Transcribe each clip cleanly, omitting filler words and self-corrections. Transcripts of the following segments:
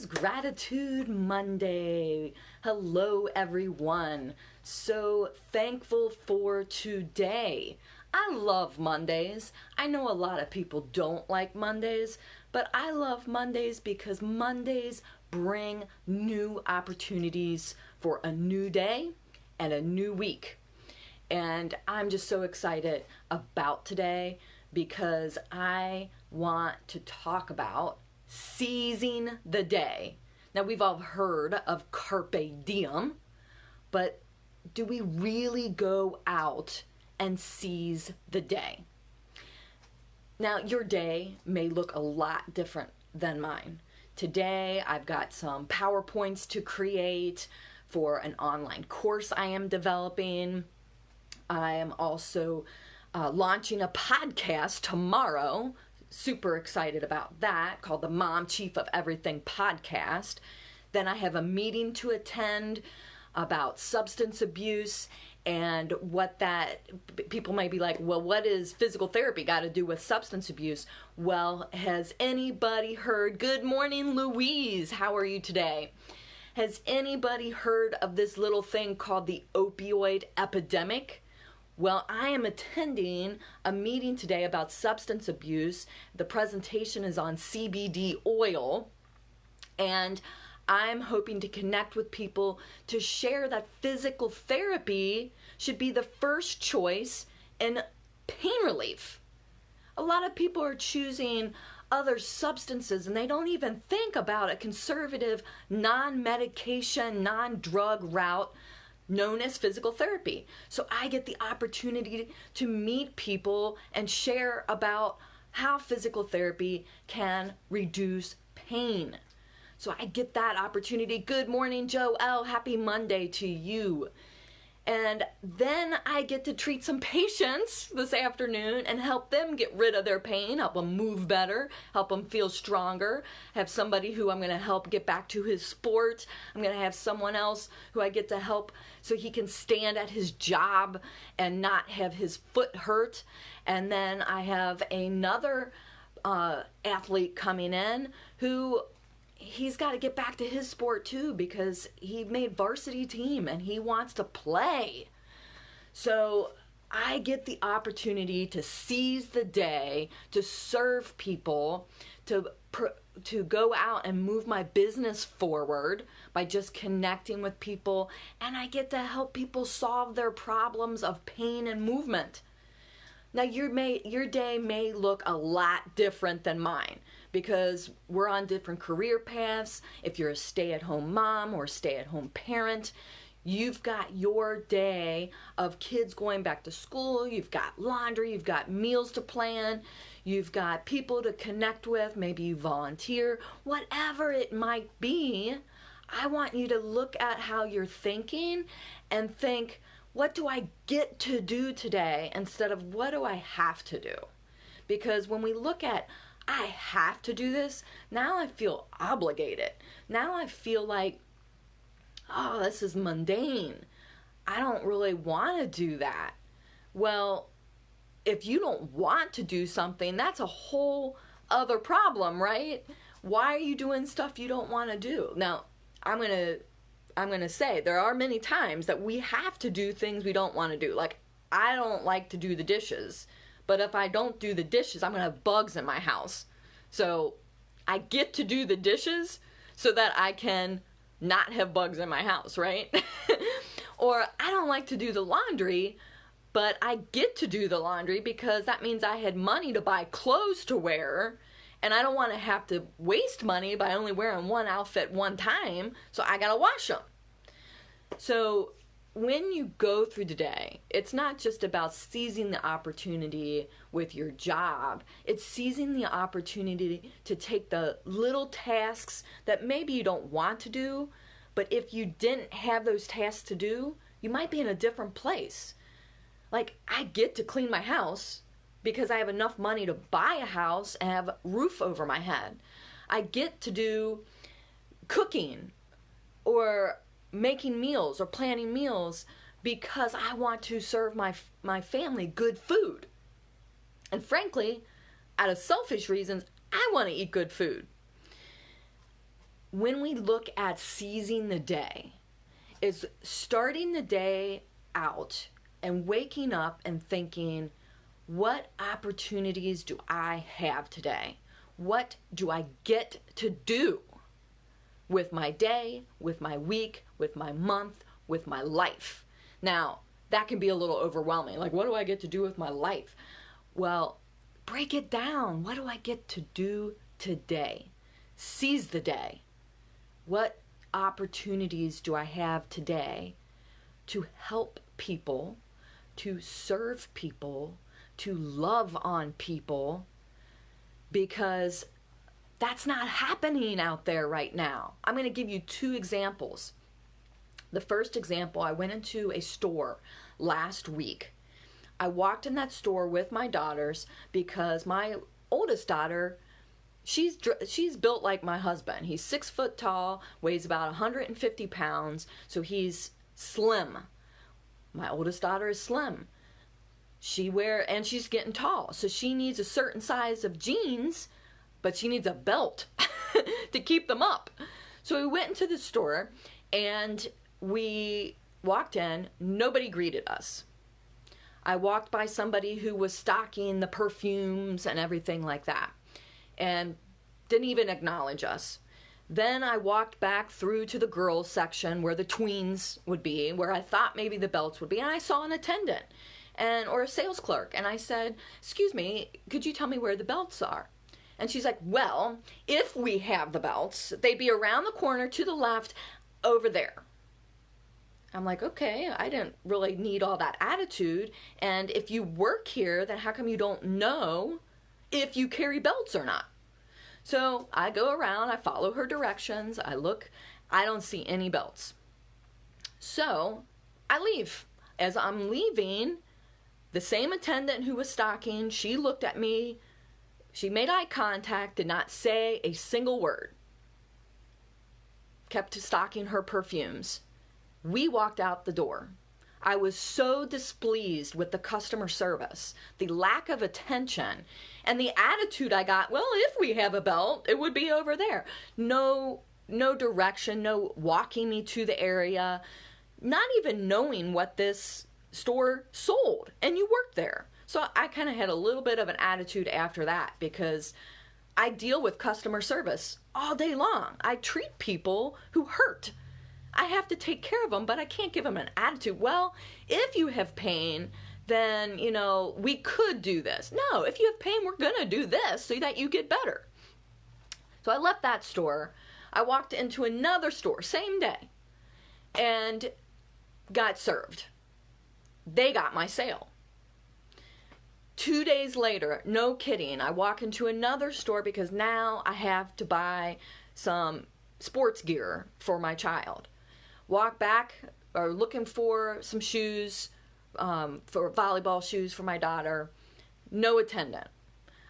is Gratitude Monday. Hello, everyone. So thankful for today. I love Mondays. I know a lot of people don't like Mondays, but I love Mondays because Mondays bring new opportunities for a new day and a new week. And I'm just so excited about today because I want to talk about seizing the day. Now, we've all heard of carpe diem, but do we really go out and seize the day? Now, your day may look a lot different than mine. Today, I've got some PowerPoints to create for an online course I am developing. I am also launching a podcast tomorrow. Super excited about that, called the Mom Chief of Everything podcast. Then I have a meeting to attend about substance abuse and what that, people might be like, well, what is physical therapy got to do with substance abuse? Well, has anybody heard, good morning, Louise, how are you today? Has anybody heard of this little thing called the opioid epidemic? Well, I am attending a meeting today about substance abuse. The presentation is on CBD oil, and I'm hoping to connect with people to share that physical therapy should be the first choice in pain relief. A lot of people are choosing other substances and they don't even think about a conservative, non-medication, non-drug route known as physical therapy. So I get the opportunity to meet people and share about how physical therapy can reduce pain. So I get that opportunity. Good morning, Joelle. Happy Monday to you. And then I get to treat some patients this afternoon and help them get rid of their pain, help them move better, help them feel stronger. Have somebody who I'm going to help get back to his sport. I'm going to have someone else who I get to help so he can stand at his job and not have his foot hurt. And then I have another athlete coming in who he's got to get back to his sport too because he made varsity team and he wants to play. So I get the opportunity to seize the day, to serve people, to go out and move my business forward by just connecting with people, and I get to help people solve their problems of pain and movement. Now your day may look a lot different than mine because we're on different career paths. If you're a stay-at-home mom or stay-at-home parent, you've got your day of kids going back to school, you've got laundry, you've got meals to plan, you've got people to connect with, maybe you volunteer, whatever it might be. I want you to look at how you're thinking and think, what do I get to do today instead of what do I have to do? Because when we look at I have to do this, now I feel obligated. Now I feel like, oh, this is mundane. I don't really want to do that. Well, if you don't want to do something, that's a whole other problem, right? Why are you doing stuff you don't want to do? Now, I'm going to say there are many times that we have to do things we don't want to do. Like, I don't like to do the dishes, but if I don't do the dishes, I'm going to have bugs in my house. So I get to do the dishes so that I can not have bugs in my house, right? Or I don't like to do the laundry, but I get to do the laundry because that means I had money to buy clothes to wear, and I don't want to have to waste money by only wearing one outfit one time, so I gotta wash them. So when you go through the day, it's not just about seizing the opportunity with your job. It's seizing the opportunity to take the little tasks that maybe you don't want to do, but if you didn't have those tasks to do, you might be in a different place. Like, I get to clean my house because I have enough money to buy a house and have a roof over my head. I get to do cooking or making meals or planning meals because I want to serve my family good food. And frankly, out of selfish reasons, I want to eat good food. when we look at seizing the day, is starting the day out and waking up and thinking, what opportunities do I have today? What do I get to do with my day, with my week, with my month, with my life? Now, that can be a little overwhelming. Like, what do I get to do with my life? Well, break it down. What do I get to do today? Seize the day. What opportunities do I have today to help people, to serve people, to love on people? Because that's not happening out there right now. I'm going to give you 2 examples. The first example, I went into a store last week. I walked in that store with my daughters because my oldest daughter, she's built like my husband. He's 6 foot tall, weighs about 150 pounds, so he's slim. My oldest daughter is slim. And she's getting tall, so she needs a certain size of jeans, but she needs a belt to keep them up. So we went into the store, and we walked in. Nobody greeted us. I walked by somebody who was stocking the perfumes and everything like that, and didn't even acknowledge us. Then I walked back through to the girls section where the tweens would be, where I thought maybe the belts would be, and I saw an attendant or a sales clerk, and I said, "Excuse me, could you tell me where the belts are?" And she's like, "Well, if we have the belts, they'd be around the corner to the left over there." I'm like, okay, I didn't really need all that attitude. And if you work here, then how come you don't know if you carry belts or not? So I go around, I follow her directions, I look, I don't see any belts. So I leave. As I'm leaving, the same attendant who was stocking, she looked at me, she made eye contact, did not say a single word. Kept stocking her perfumes. We walked out the door. I was so displeased with the customer service, the lack of attention, and the attitude I got, well, if we have a belt, it would be over there. No direction, no walking me to the area, not even knowing what this store sold, and you worked there. So I kind of had a little bit of an attitude after that, because I deal with customer service all day long. I treat people who hurt. I have to take care of them, but I can't give them an attitude. Well, if you have pain, then, we could do this. No, if you have pain, we're going to do this so that you get better. So I left that store. I walked into another store, same day, and got served. They got my sale. 2 days later, no kidding, I walk into another store because now I have to buy some sports gear for my child. Walk back, or looking for some shoes, for volleyball shoes for my daughter. No attendant.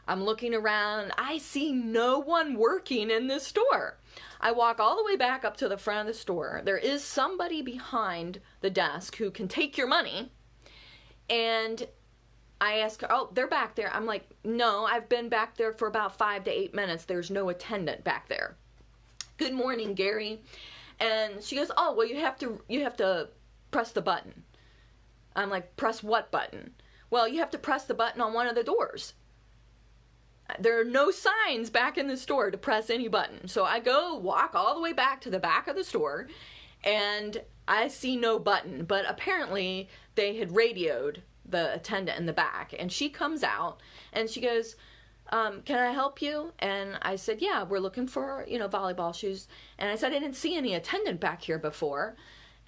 I'm looking around. I see no one working in this store. I walk all the way back up to the front of the store. There is somebody behind the desk who can take your money. And I ask her, "Oh, they're back there." I'm like, "No, I've been back there for about 5 to 8 minutes. There's no attendant back there." "Good morning, Gary." And she goes, "Oh, well, you have to press the button." I'm like, "Press what button?" "Well, you have to press the button on one of the doors." There are no signs back in the store to press any button. So I walk all the way back to the back of the store, and I see no button. But apparently they had radioed the attendant in the back, and she comes out and she goes, "Can I help you?" And I said, "Yeah, we're looking for, volleyball shoes." And I said, "I didn't see any attendant back here before."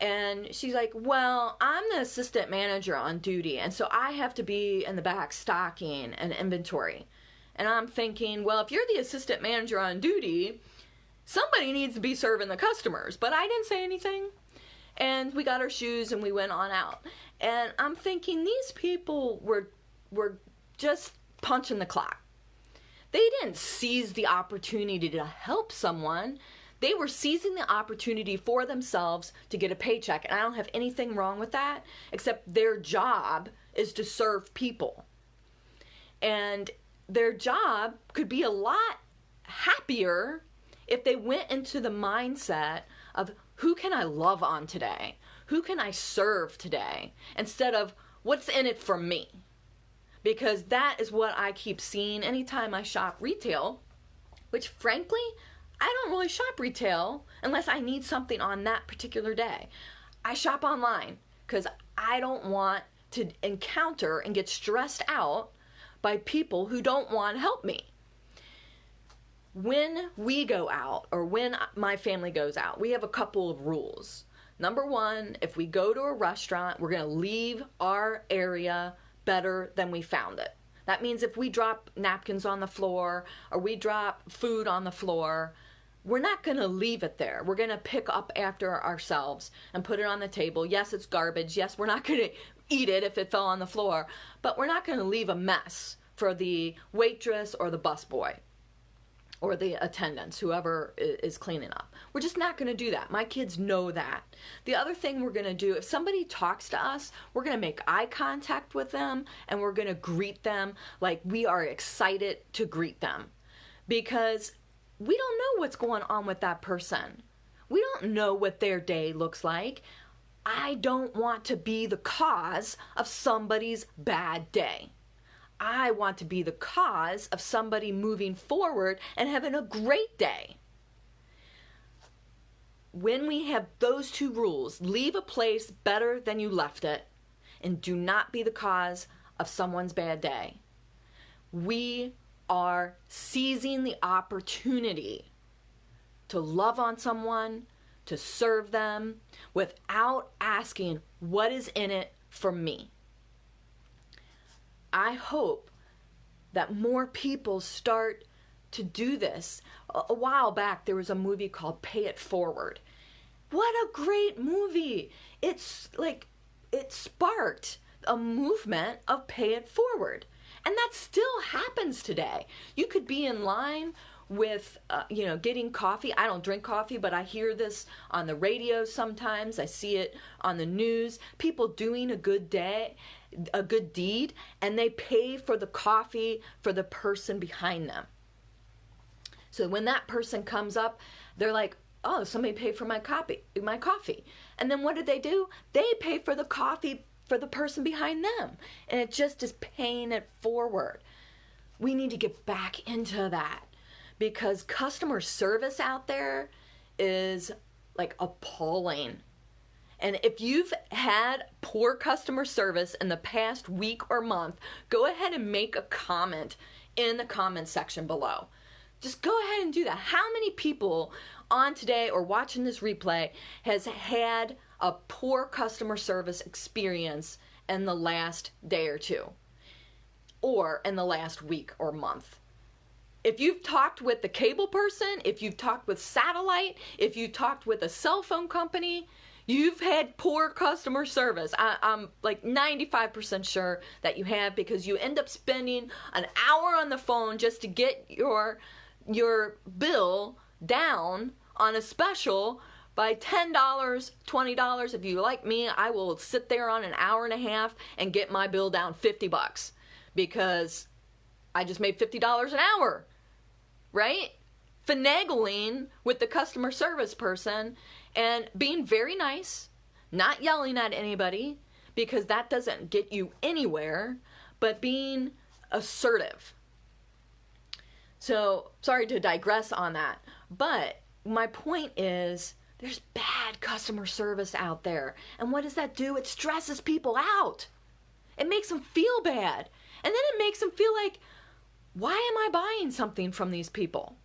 And she's like, "Well, I'm the assistant manager on duty, and so I have to be in the back stocking and inventory." And I'm thinking, well, if you're the assistant manager on duty, somebody needs to be serving the customers. But I didn't say anything. And we got our shoes and we went on out. And I'm thinking, these people were just punching the clock. They didn't seize the opportunity to help someone. They were seizing the opportunity for themselves to get a paycheck. And I don't have anything wrong with that, except their job is to serve people. And their job could be a lot happier if they went into the mindset of who can I love on today? Who can I serve today? Instead of what's in it for me? Because that is what I keep seeing anytime I shop retail, which frankly, I don't really shop retail unless I need something on that particular day. I shop online because I don't want to encounter and get stressed out by people who don't want to help me. When we go out, or when my family goes out, we have a couple of rules. Number one, if we go to a restaurant, we're going to leave our area better than we found it. That means if we drop napkins on the floor or we drop food on the floor, we're not going to leave it there. We're going to pick up after ourselves and put it on the table. Yes, it's garbage. Yes, we're not going to eat it if it fell on the floor, but we're not going to leave a mess for the waitress or the busboy or the attendants, whoever is cleaning up. We're just not going to do that. My kids know that. The other thing we're going to do, if somebody talks to us, we're going to make eye contact with them and we're going to greet them like we are excited to greet them, because we don't know what's going on with that person. We don't know what their day looks like. I don't want to be the cause of somebody's bad day. I want to be the cause of somebody moving forward and having a great day. When we have those two rules, leave a place better than you left it, and do not be the cause of someone's bad day, we are seizing the opportunity to love on someone, to serve them, without asking, what is in it for me? I hope that more people start to do this. A while back, there was a movie called Pay It Forward. What a great movie. It's like, it sparked a movement of pay it forward. And that still happens today. You could be in line with, getting coffee. I don't drink coffee, but I hear this on the radio sometimes. I see it on the news. People doing a good deed, and they pay for the coffee for the person behind them. So when that person comes up, they're like, oh, somebody paid for my coffee. And then what do? They pay for the coffee for the person behind them. And it just is paying it forward. We need to get back into that, because customer service out there is like appalling. And if you've had poor customer service in the past week or month, go ahead and make a comment in the comment section below. Just go ahead and do that. How many people on today or watching this replay has had a poor customer service experience in the last day or two, or in the last week or month? If you've talked with the cable person, if you've talked with satellite, if you talked with a cell phone company, you've had poor customer service. I'm like 95% sure that you have, because you end up spending an hour on the phone just to get your bill down on a special by $10, $20. If you like me, I will sit there on an hour and a half and get my bill down $50 because I just made $50 an hour, right? Finagling with the customer service person and being very nice, not yelling at anybody, because that doesn't get you anywhere, but being assertive. So, sorry to digress on that, but my point is, there's bad customer service out there. And what does that do? It stresses people out. It makes them feel bad. And then it makes them feel like, why am I buying something from these people?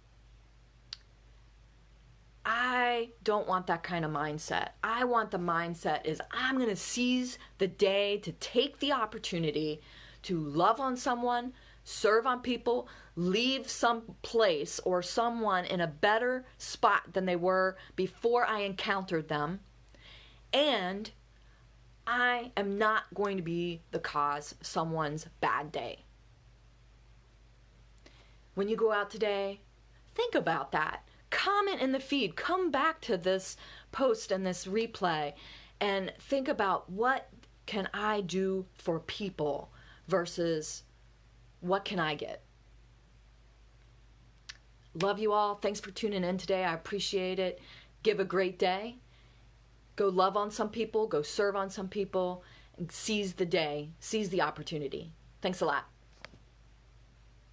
I don't want that kind of mindset. I want the mindset is, I'm going to seize the day to take the opportunity to love on someone, serve on people, leave some place or someone in a better spot than they were before I encountered them. And I am not going to be the cause of someone's bad day. When you go out today, think about that. Comment in the feed. Come back to this post and this replay and think about, what can I do for people versus what can I get? Love you all. Thanks for tuning in today. I appreciate it. Give a great day. Go love on some people. Go serve on some people. And seize the day. Seize the opportunity. Thanks a lot.